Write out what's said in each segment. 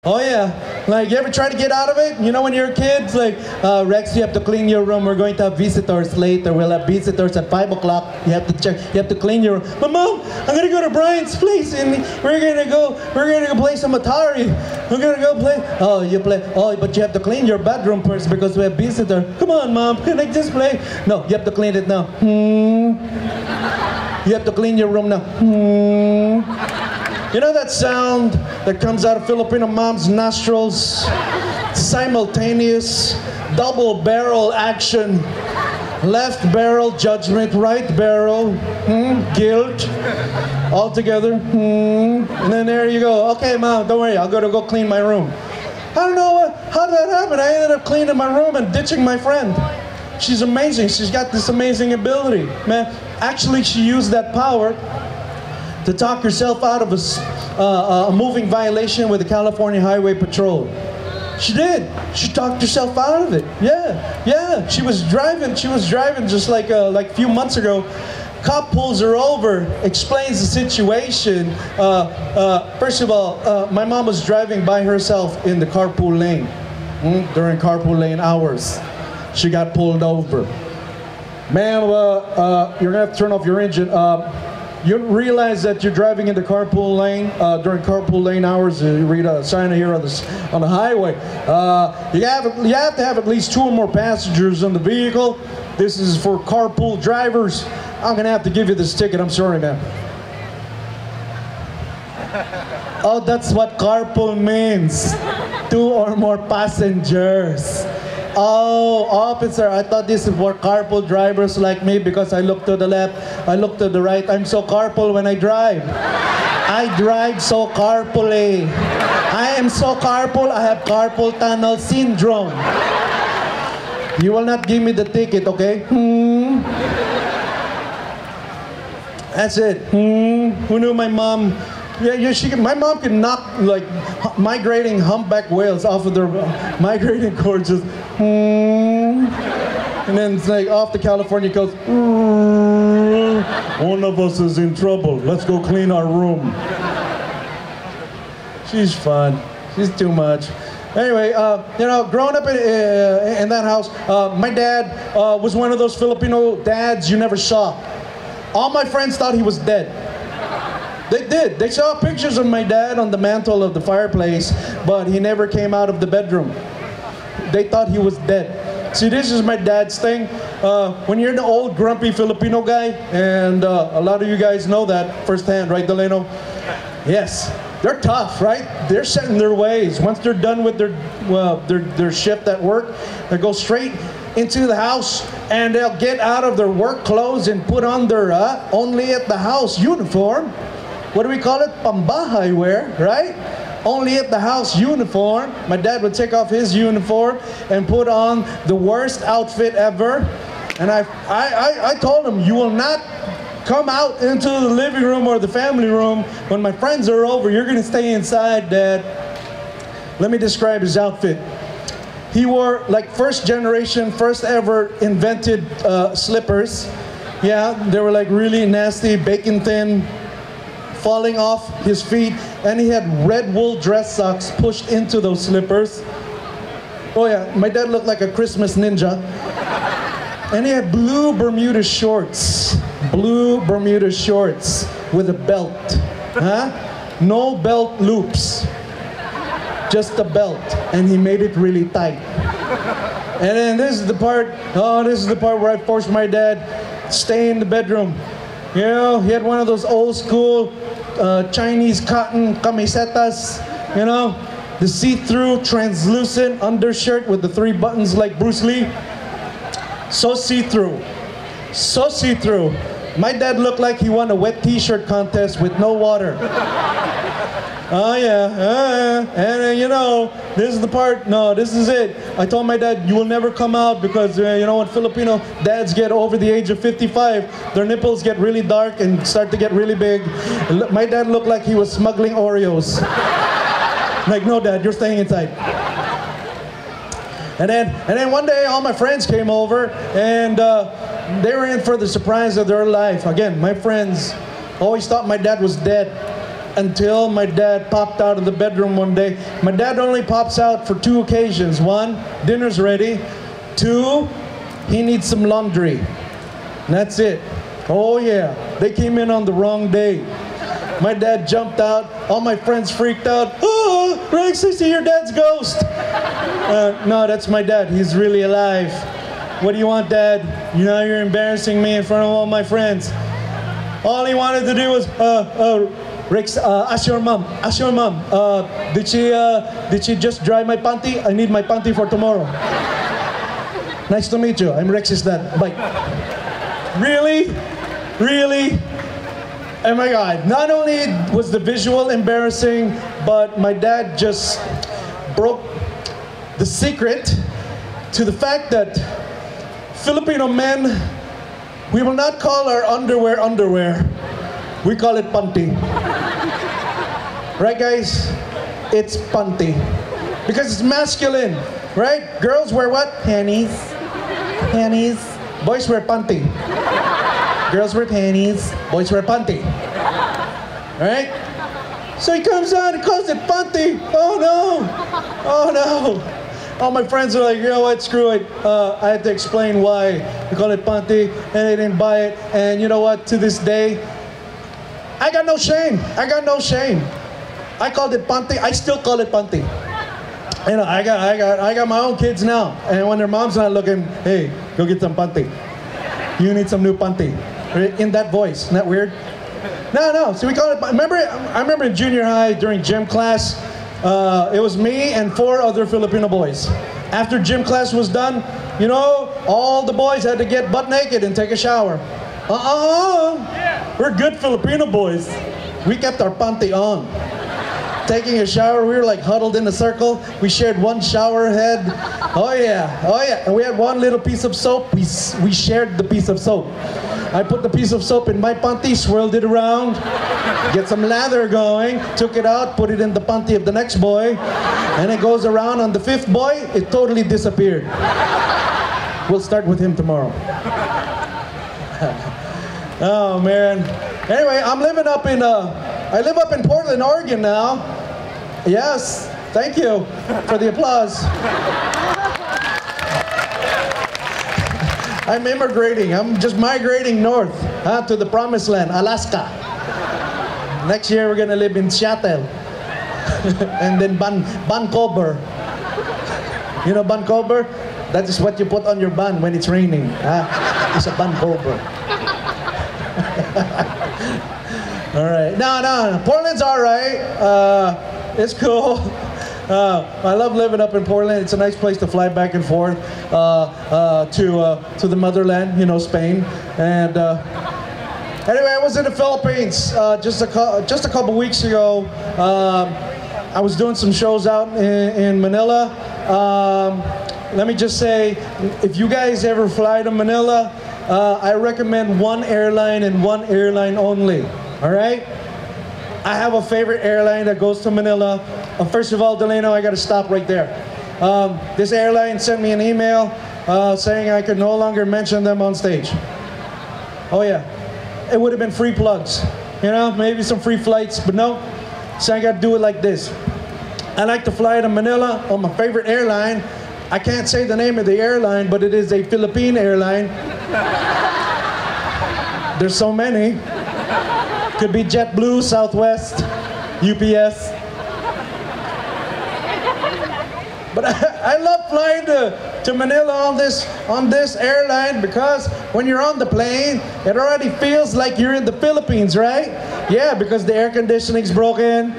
Oh yeah, like you ever try to get out of it? You know when you're a kid, it's like, Rex, you have to clean your room. We're going to have visitors later. We'll have visitors at 5 o'clock. You have to check. You have to clean your room. But Mom, I'm gonna go to Brian's place and we're gonna go play some Atari. We're gonna go play. Oh, you play. Oh, but you have to clean your bedroom first because we have visitor. Come on, Mom, can I just play? No, you have to clean it now. You have to clean your room now. You know that sound that comes out of Filipino mom's nostrils? Simultaneous, double barrel action. Left barrel, judgment. Right barrel, guilt. All together. And then there you go. Okay, Mom, don't worry. I'll go clean my room. I don't know how did that happen. I ended up cleaning my room and ditching my friend. She's amazing. She's got this amazing ability. Man, actually, she used that power to talk herself out of a moving violation with the California Highway Patrol. She did. She talked herself out of it. Yeah. She was driving just like a few months ago. Cop pulls her over, explains the situation. First of all, my mom was driving by herself in the carpool lane during carpool lane hours. She got pulled over. Ma'am, you're gonna have to turn off your engine. You realize that you're driving in the carpool lane during carpool lane hours. You read a sign here on the highway. You have to have at least 2 or more passengers in the vehicle. This is for carpool drivers. I'm gonna have to give you this ticket. I'm sorry, ma'am. Oh, that's what carpool means. 2 or more passengers. Oh, officer, I thought this is for carpool drivers like me because I look to the left, I look to the right. I'm so carpool when I drive. I drive so carpoolly. I am so carpool, I have carpal tunnel syndrome. You will not give me the ticket, okay? That's it. Who knew my mom? Yeah, my mom can knock like migrating humpback whales off of their migrating cords. Just, and then it's like off the California coast. One of us is in trouble. Let's go clean our room. She's fun. She's too much. Anyway, growing up in that house, my dad was one of those Filipino dads you never saw. All my friends thought he was dead. They did. They saw pictures of my dad on the mantle of the fireplace, but he never came out of the bedroom. They thought he was dead. See, this is my dad's thing. When you're an old, grumpy Filipino guy, and a lot of you guys know that firsthand, right, Delano? Yes. They're tough, right? They're set in their ways. Once they're done with their shift at work, they go straight into the house and they'll get out of their work clothes and put on their only at the house uniform. What do we call it? Pambahay wear, right? Only at the house uniform. My dad would take off his uniform and put on the worst outfit ever. And I told him, you will not come out into the living room or the family room when my friends are over. You're gonna stay inside, Dad. Let me describe his outfit. He wore like first generation, first ever invented slippers. Yeah, they were like really nasty, bacon thin, falling off his feet, and he had red wool dress socks pushed into those slippers. Oh yeah, my dad looked like a Christmas ninja. And he had blue Bermuda shorts. Blue Bermuda shorts with a belt. No belt loops. Just a belt. And he made it really tight. And then this is the part where I forced my dad to stay in the bedroom. You know, he had one of those old school Chinese cotton camisetas, you know, the see-through translucent undershirt with the 3 buttons like Bruce Lee. So see-through. So see-through. My dad looked like he won a wet t-shirt contest with no water. Oh yeah, and you know, this is the part, no, this is it. I told my dad, you will never come out because, you know, when Filipino dads get over the age of 55, their nipples get really dark and start to get really big. My dad looked like he was smuggling Oreos. Like, no, Dad, you're staying inside. And then one day, all my friends came over, and they were in for the surprise of their life. Again, my friends always thought my dad was dead. until my dad popped out of the bedroom one day. My dad only pops out for 2 occasions. 1, dinner's ready. 2, he needs some laundry. And that's it. Oh yeah, they came in on the wrong day. My dad jumped out. All my friends freaked out. Oh, Rex, I see your dad's ghost. No, that's my dad. He's really alive. What do you want, Dad? You know you're embarrassing me in front of all my friends. All he wanted to do was, Rex, ask your mom. Ask your mom. Did she just dry my panty? I need my panty for tomorrow. Nice to meet you. I'm Rex's dad. Bye. Really? Really? Oh my God. Not only was the visual embarrassing, but my dad just broke the secret to the fact that Filipino men, we will not call our underwear. We call it panty. Right, guys? It's panty. Because it's masculine, right? Girls wear what? Panties. Panties. Boys wear panty. Girls wear panties. Boys wear panty. Right? So he comes out and calls it panty. Oh no. Oh no. All my friends are like, you know what, screw it. I had to explain why we call it panty, and they didn't buy it. And you know what, to this day, I got no shame. I got no shame. I called it panty. I still call it panty. You know, I got my own kids now, and when their mom's not looking, hey, go get some panty. You need some new panty. In that voice, isn't that weird? No. So we call it. I remember in junior high during gym class. It was me and 4 other Filipino boys. After gym class was done, you know, all the boys had to get butt naked and take a shower. We're good Filipino boys. We kept our panty on. Taking a shower, we were like huddled in a circle. We shared one shower head. Oh yeah. And we had one little piece of soap. We shared the piece of soap. I put the piece of soap in my panty, swirled it around, get some lather going, took it out, put it in the panty of the next boy, and it goes around on the 5th boy, it totally disappeared. We'll start with him tomorrow. Oh man. Anyway, I live up in Portland, Oregon now. Yes, thank you for the applause. I'm immigrating. I'm just migrating north to the promised land, Alaska. Next year we're gonna live in Seattle. And then Vancouver. You know Vancouver? That is what you put on your bun when it's raining. It's a Vancouver. All right. No. Portland's all right. It's cool. I love living up in Portland. It's a nice place to fly back and forth to the motherland, you know, Spain. And anyway, I was in the Philippines just a couple weeks ago. I was doing some shows out in Manila. Let me just say, if you guys ever fly to Manila, I recommend one airline and one airline only. All right? I have a favorite airline that goes to Manila. First of all, Delano, I got to stop right there. This airline sent me an email saying I could no longer mention them on stage. Oh yeah, it would have been free plugs. You know, maybe some free flights, but no. So I got to do it like this. I like to fly to Manila on my favorite airline. I can't say the name of the airline, but it is a Philippine airline. There's so many. Could be JetBlue, Southwest, UPS. But I love flying to Manila on this airline because when you're on the plane, it already feels like you're in the Philippines, right? Yeah, because the air conditioning's broken.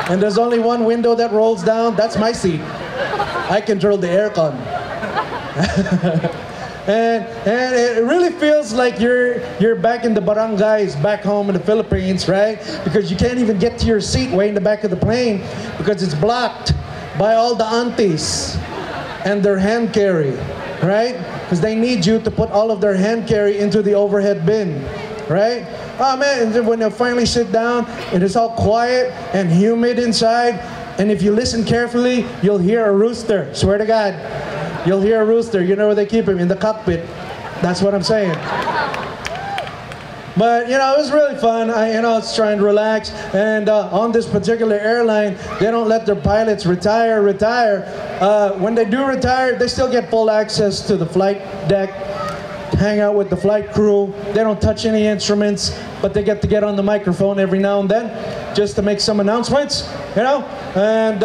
And there's only one window that rolls down. That's my seat. I control the aircon. And it really feels like you're back in the barangays back home in the Philippines, right? Because you can't even get to your seat way in the back of the plane because it's blocked by all the aunties and their hand carry, right? Because they need you to put all of their hand carry into the overhead bin, right? Oh man, and then when you finally sit down, it is all quiet and humid inside. And if you listen carefully, you'll hear a rooster. Swear to God. You'll hear a rooster. You know where they keep him? In the cockpit. That's what I'm saying. But you know, it was really fun. I was trying to relax, and on this particular airline, they don't let their pilots retire. When they do retire, they still get full access to the flight deck, hang out with the flight crew. They don't touch any instruments, but they get on the microphone every now and then just to make some announcements, you know. And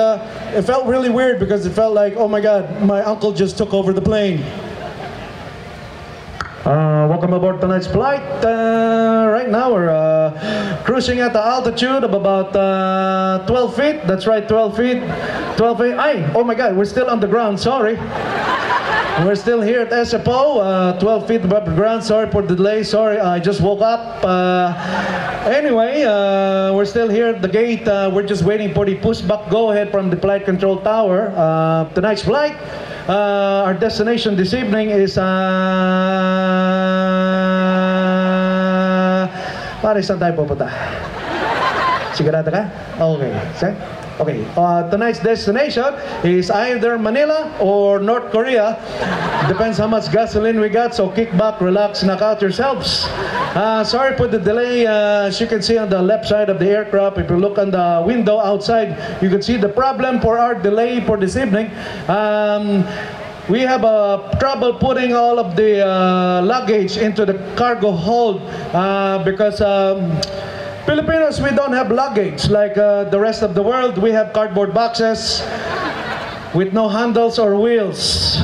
it felt really weird because it felt like, oh my God, my uncle just took over the plane. Welcome aboard tonight's flight. Right now we're cruising at the altitude of about 12 feet. That's right, 12 feet. 12 feet. Oh my God, we're still on the ground, sorry. We're still here at SFO, 12 feet above the ground. Sorry for the delay, sorry, I just woke up. Anyway, we're still here at the gate. We're just waiting for the pushback go-ahead from the flight control tower. Tonight's flight, our destination this evening is... Pare, saan tayo pupunta? Sigurado ka? Okay. Okay, tonight's destination is either Manila or North Korea. Depends how much gasoline we got, so kick back, relax, knock out yourselves. Sorry for the delay. As you can see on the left side of the aircraft, if you look on the window outside, you can see the problem for our delay for this evening. We have trouble putting all of the luggage into the cargo hold because Filipinos, we don't have luggage like the rest of the world. We have cardboard boxes with no handles or wheels.